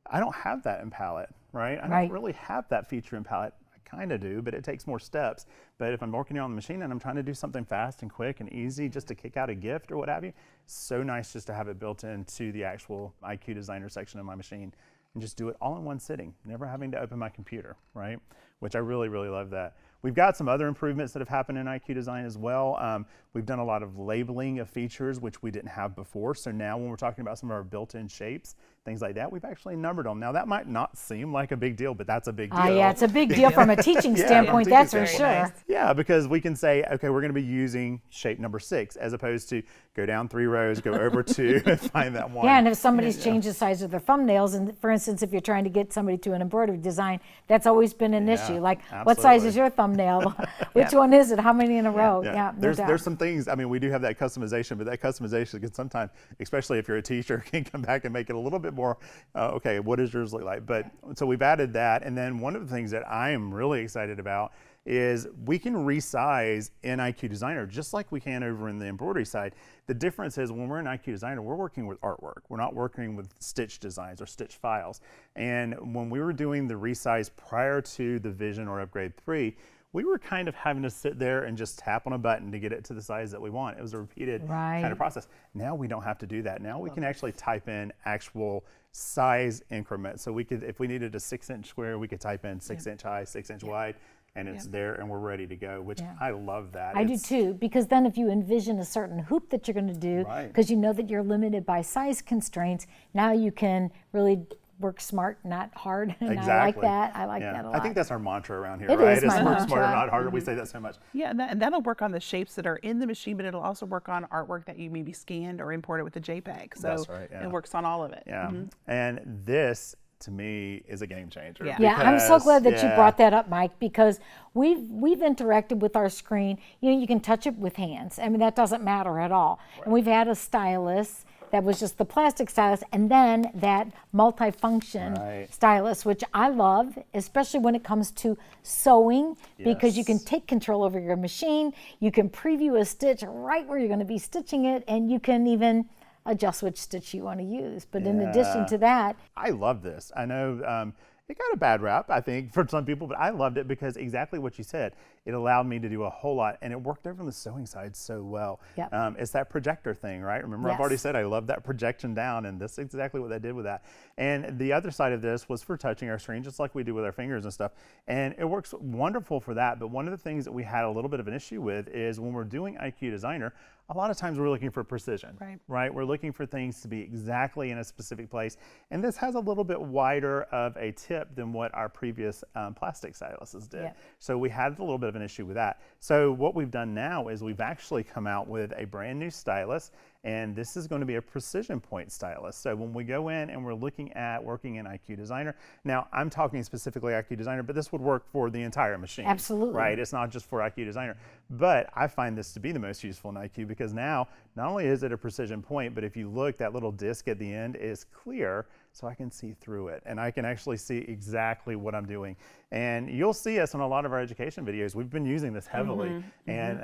I don't have that in Palette, right? I don't really have that feature in Palette. I kind of do, but it takes more steps. But if I'm working on the machine and I'm trying to do something fast and quick and easy just to kick out a gift or what have you, so nice just to have it built into the actual IQ Designer section of my machine and just do it all in one sitting, never having to open my computer, right? Which I really, really love that. We've got some other improvements that have happened in IQ Design as well. We've done a lot of labeling of features, which we didn't have before. So now when we're talking about some of our built-in shapes, things like that, we've actually numbered them. Now that might not seem like a big deal, but that's a big deal. Yeah, it's a big deal from a teaching standpoint, that's for sure. Nice. Yeah, because we can say, okay, we're going to be using shape number 6, as opposed to go down 3 rows, go over 2, and find that one. Yeah, and if somebody's changed the size of their thumbnails, and for instance, if you're trying to get somebody to an embroidery design, that's always been an issue. Like, what size is your thumbnail? Which one is it? How many in a row? Yeah, no doubt. There's some things, I mean, we do have that customization, but that customization can sometimes, especially if you're a teacher, can come back and make it a little bit more, okay, what does yours look like? But so we've added that, and then one of the things that I am really excited about is we can resize in IQ Designer just like we can over in the embroidery side. The difference is when we're in IQ Designer, we're working with artwork. We're not working with stitch designs or stitch files. And when we were doing the resize prior to the Vision or Upgrade 3, we were kind of having to sit there and just tap on a button to get it to the size that we want. It was a repeated kind of process. Now we don't have to do that. Now we can actually type in actual size increments. So we could, if we needed a 6-inch square, we could type in 6-inch high, 6-inch wide, and it's there and we're ready to go, which I love that. I do too, because then if you envision a certain hoop that you're going to do, because you know that you're limited by size constraints, now you can really work smart, not hard. And I like that. I like that a lot. I think that's our mantra around here, It right? is my work mantra. smarter, not harder. We say that so much. Yeah, and that'll work on the shapes that are in the machine, but it'll also work on artwork that you maybe scanned or imported with a JPEG. So That's right, it works on all of it. Yeah, and this, to me, is a game changer. Yeah, I'm so glad that you brought that up, Mike, because we've interacted with our screen. You know, you can touch it with hands. I mean, that doesn't matter at all. And we've had a stylus that was just the plastic stylus, and then that multi-function stylus, which I love, especially when it comes to sewing, because you can take control over your machine. You can preview a stitch right where you're going to be stitching it, and you can even adjust which stitch you want to use. But in addition to that, I love this. I know it got a bad rap, I think, for some people, but I loved it because exactly what you said. It allowed me to do a whole lot, and it worked over on the sewing side so well. It's that projector thing, right? Remember, I've already said I love that projection down, and this is exactly what I did with that. And the other side of this was for touching our screen, just like we do with our fingers and stuff. And it works wonderful for that. But one of the things that we had a little bit of an issue with is when we're doing IQ Designer, a lot of times we're looking for precision, right? We're looking for things to be exactly in a specific place. And this has a little bit wider of a tip than what our previous plastic styluses did. So we had a little bit of an issue with that. So what we've done now is we've actually come out with a brand new stylus, and this is going to be a precision point stylus. So when we go in and we're looking at working in IQ Designer, now I'm talking specifically IQ Designer, but this would work for the entire machine. Absolutely. Right? It's not just for IQ Designer. But I find this to be the most useful in IQ because now, not only is it a precision point, but if you look, that little disc at the end is clear, so I can see through it. And I can actually see exactly what I'm doing. And you'll see us on a lot of our education videos. We've been using this heavily, and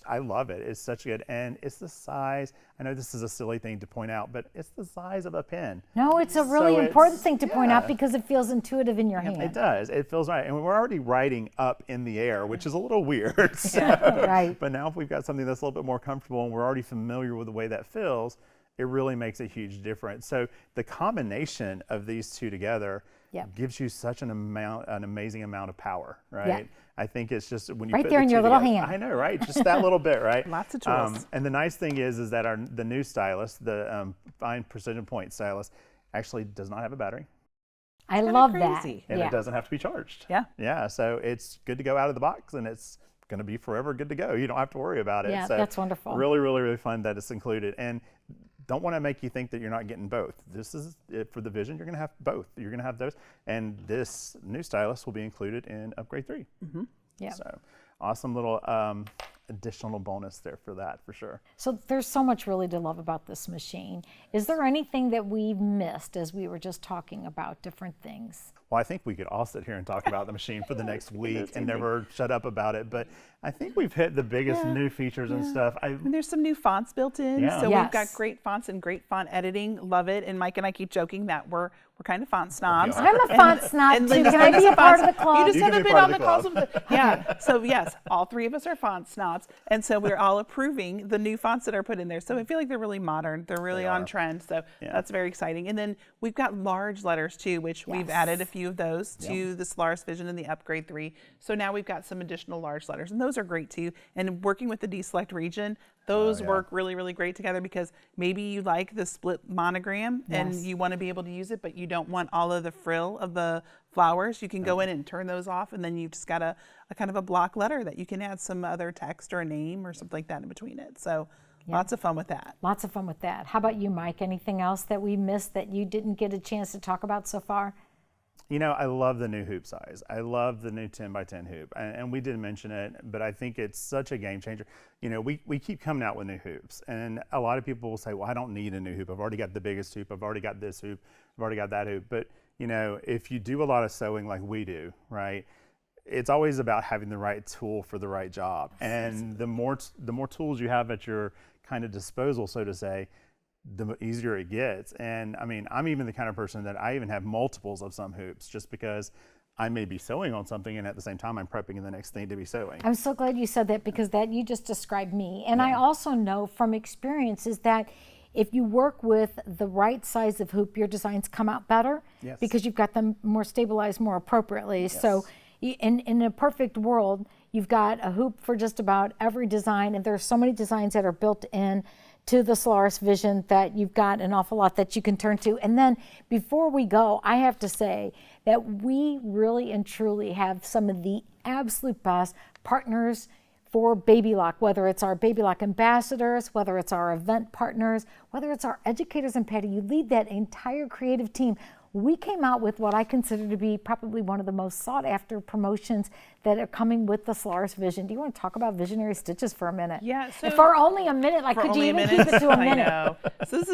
I love it. It's such good. And it's the size. I know this is a silly thing to point out, but it's the size of a pen. No, it's a really important thing to point out because it feels intuitive in your hand. It does. It feels right. And we're already writing up in the air, which is a little weird. So, but now if we've got something that's a little bit more comfortable and we're already familiar with the way that feels, it really makes a huge difference. So the combination of these two together gives you such an amazing amount of power, right? I think it's just when you right put there the in two your little together, hand. I know, right? Just that little bit, right? Lots of tools. And the nice thing is that the new stylus, the fine precision point stylus, actually does not have a battery. I love that. And it doesn't have to be charged. Yeah. So it's good to go out of the box, and it's going to be forever good to go. You don't have to worry about it. Yeah, so that's wonderful. Really, really, really fun that it's included. And don't want to make you think that you're not getting both. This is it for the Vision. You're going to have both. You're going to have those. And this new stylus will be included in Upgrade 3. So awesome little additional bonus there for that, for sure. So there's so much really to love about this machine. Is there anything that we've missed as we were just talking about different things? Well, I think we could all sit here and talk about the machine for the next week and never shut up about it. But I think we've hit the biggest new features and stuff. And there's some new fonts built in. So we've got great fonts and great font editing. Love it. And Mike and I keep joking that we're kind of font snobs. I'm a font snob too. Can I be a part of the club? You just haven't been on the calls of the So yes, all three of us are font snobs. And so we're all approving the new fonts that are put in there. So I feel like they're really modern. They're really on trend. So that's very exciting. And then we've got large letters too, which we've added a few few of those to the Solaris Vision and the Upgrade 3. So now we've got some additional large letters, and those are great too. And working with the deselect region, those work really, really great together, because maybe you like the split monogram and you want to be able to use it, but you don't want all of the frill of the flowers. You can go in and turn those off, and then you've just got a kind of a block letter that you can add some other text or a name or something like that in between it. So lots of fun with that. Lots of fun with that. How about you, Mike? Anything else that we missed that you didn't get a chance to talk about so far? You know, I love the new hoop size. I love the new 10 by 10 hoop. And we did mention it, but I think it's such a game changer. You know, we keep coming out with new hoops, and a lot of people will say, well, I don't need a new hoop. I've already got the biggest hoop. I've already got this hoop. I've already got that hoop. But, you know, if you do a lot of sewing like we do, right, it's always about having the right tool for the right job. And the more tools you have at your kind of disposal, so to say, the easier it gets. And I mean, I'm even the kind of person that I even have multiples of some hoops, just because I may be sewing on something and at the same time I'm prepping the next thing to be sewing. I'm so glad you said that, because that you just described me. And I also know from experience is that if you work with the right size of hoop, your designs come out better because you've got them more stabilized more appropriately. So in a perfect world, you've got a hoop for just about every design, and there's so many designs that are built in to the Solaris Vision that you've got an awful lot that you can turn to. And then before we go, I have to say that we really and truly have some of the absolute best partners for Baby Lock, whether it's our Baby Lock ambassadors, whether it's our event partners, whether it's our educators. And Patty, you lead that entire creative team. We came out with what I consider to be probably one of the most sought after promotions that are coming with the Solaris Vision. Do you want to talk about Visionary Stitches for a minute? Yeah. So for only a minute, like, could you even keep it to a minute? I know. So this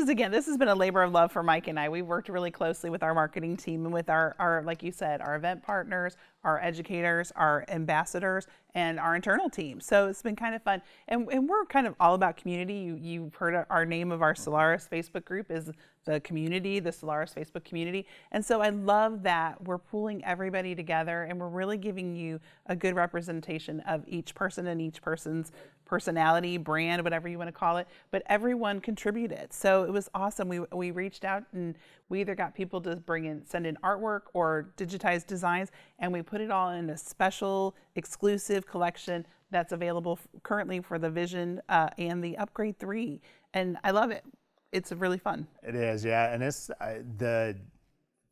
has been a labor of love for Mike and I. We've worked really closely with our marketing team and with our like you said, our event partners, our educators, our ambassadors, and our internal team. So it's been kind of fun. And we're kind of all about community. You've heard our name of our Solaris Facebook group is the community, the Solaris Facebook community. And so I love that we're pulling everybody together, and we're really giving you a good representation of each person and each person's personality, brand, whatever you want to call it, but everyone contributed. So it was awesome. We reached out, and we either got people to send in artwork or digitized designs, and we put it all in a special exclusive collection that's available currently for the Vision and the Upgrade 3. And I love it. It's really fun. It is, yeah. And it's the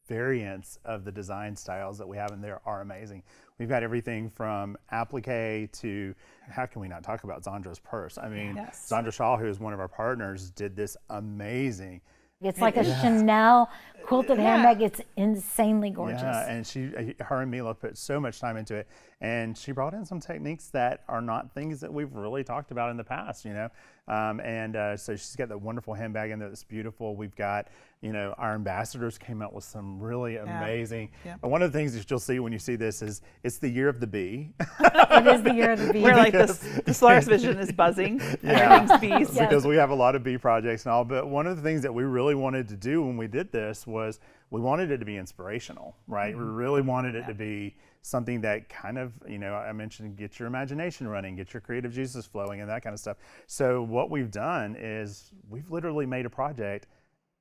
variants of the design styles that we have in there are amazing. We've got everything from applique to, how can we not talk about Zondra's purse? I mean, Zondra Shaw, who is one of our partners, did this amazing. It's like a Chanel quilted handbag. It's insanely gorgeous. Yeah, and her and Mila put so much time into it, and she brought in some techniques that are not things that we've really talked about in the past, you know. So she's got that wonderful handbag in there that's beautiful. We've got, you know, our ambassadors came out with some really amazing. And one of the things that you'll see when you see this is it's the year of the bee. It is the year of the bee. We're like the Solaris Vision is buzzing. Everything's bees. Because we have a lot of bee projects and all. But one of the things that we really wanted to do when we did this was we wanted it to be inspirational, right? We really wanted it to be something that kind of, you know, I mentioned get your imagination running, get your creative juices flowing and that kind of stuff. So what we've done is we've literally made a project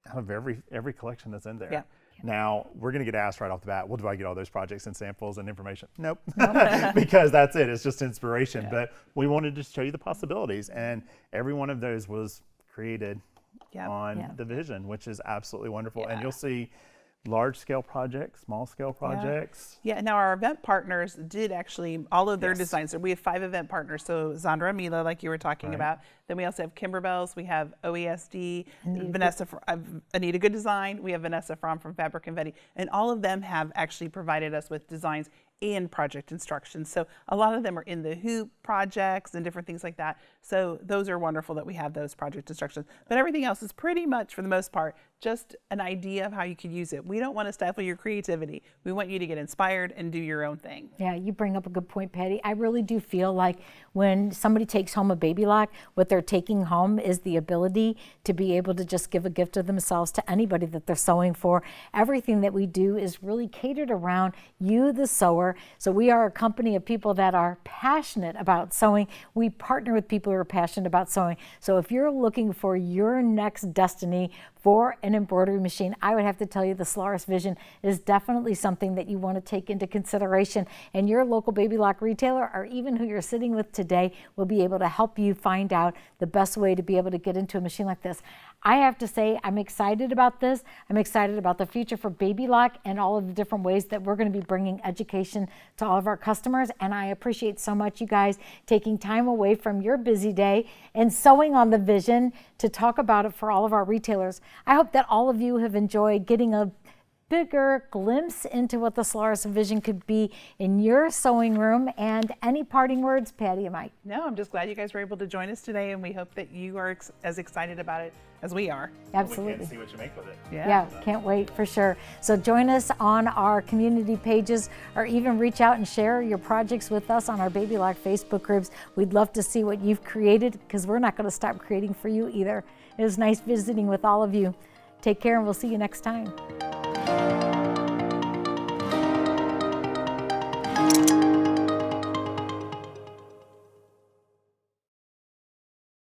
out of every collection that's in there. Yeah. Now, we're going to get asked right off the bat, well, do I get all those projects and samples and information? Nope, because that's it. It's just inspiration. But we wanted to show you the possibilities, and every one of those was created on the Vision, which is absolutely wonderful. And you'll see large-scale projects, small-scale projects. Yeah, now our event partners did actually, all of their designs. So we have 5 event partners. So Zondra and Mila, like you were talking about. Then we also have Kimberbells. We have OESD, Anita Good Design. We have Vanessa from Fabric Confetti. And all of them have actually provided us with designs and project instructions. So a lot of them are in the hoop projects and different things like that. So those are wonderful that we have those project instructions. But everything else is pretty much, for the most part, just an idea of how you could use it. We don't want to stifle your creativity. We want you to get inspired and do your own thing. Yeah, you bring up a good point, Patty. I really do feel like when somebody takes home a Baby Lock, what they're taking home is the ability to be able to just give a gift of themselves to anybody that they're sewing for. Everything that we do is really catered around you, the sewer, sewer. So we are a company of people that are passionate about sewing. We partner with people who are passionate about sewing. So if you're looking for your next destiny for an embroidery machine, I would have to tell you the Solaris Vision is definitely something that you want to take into consideration. And your local Baby Lock retailer, or even who you're sitting with today, will be able to help you find out the best way to be able to get into a machine like this. I have to say, I'm excited about this. I'm excited about the future for Baby Lock and all of the different ways that we're going to be bringing education to all of our customers. And I appreciate so much you guys taking time away from your busy day and sewing on the vision to talk about it for all of our retailers. I hope that all of you have enjoyed getting a bigger glimpse into what the Solaris Vision could be in your sewing room. And any parting words, Patty and Mike? No, I'm just glad you guys were able to join us today, and we hope that you are as excited about it as we are. Absolutely. We can't see what you make with it. Yeah, can't wait for sure. So join us on our community pages, or even reach out and share your projects with us on our Baby Lock Facebook groups. We'd love to see what you've created, because we're not going to stop creating for you either. It was nice visiting with all of you. Take care, and we'll see you next time.